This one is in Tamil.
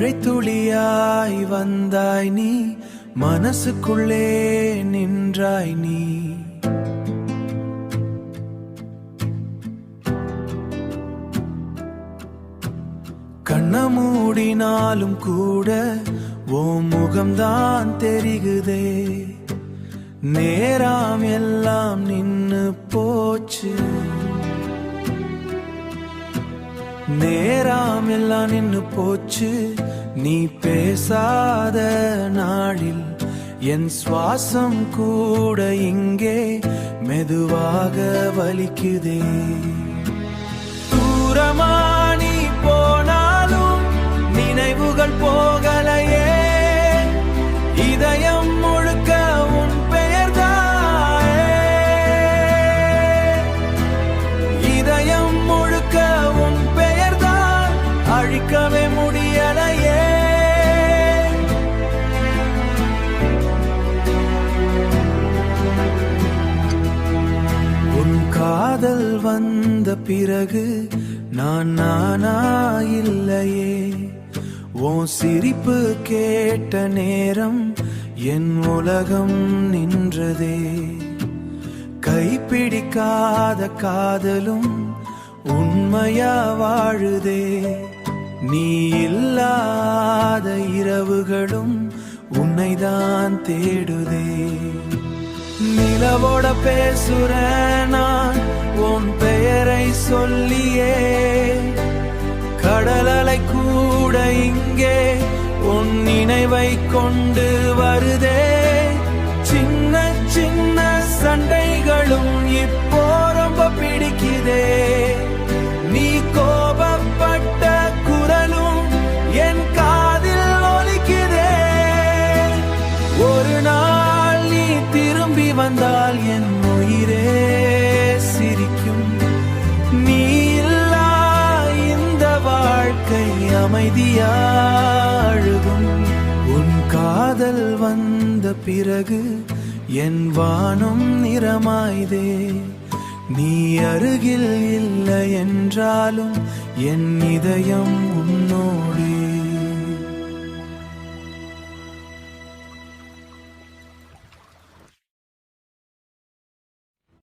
மழை துளியாய் வந்தாய் நீ, மனசுக்குள்ளே நின்றாய் நீ. கண்ண மூடினாலும் கூட ஓ முகம்தான் தெரிகுதே. நேரம் எல்லாம் நின்னு போச்சு, நேரம் எல்லாம் நின்னு போச்சு. நீ பேசாத நாளில் என் சுவாசம் கூட இங்கே மெதுவாக வலிக்குதே. தூரமா நீ போனாலும் நினைவுகள் போகலையே. இதயம் முழுக்க உன் பெயர்தாயே, இதயம் முழுக்க உன் பெயர்தான், அழிக்கவே முடியலையே. உன் காதல் வந்த பிறகு நான் நானா இல்லையே. உன் சிரிப்பு கேட்ட நேரம் என் உலகம் நின்றதே. கைப்பிடிக்காத காதலும் உண்மையா வாழுதே. நீ இல்லாத இரவுகளும் உன்னைதான் தேடுதே. நிலவோட பேசுறேன் நான் உன் பெயரை சொல்லியே. கடலலை கூட இங்கே உன் நினைவை கொண்டு வருதே. சின்ன சின்ன சண்டைகளும் இப்போ ரொம்ப பிடிக்குதே. நீ கோபப்பட்ட குரலும் என் காதில் ஒலிக்குதே. ஒரு நாள் நீ திரும்பி வந்தால் என் உயிரே சிரிக்கும். நீ இல்லா இந்த வாழ்க்கை அமைதியா அழுகும். உன் காதல் வந்த பிறகு என் வானம் நிறமாய்தே. நீ அருகில் இல்லை என்றாலும் என் இதயம் உன்னோடு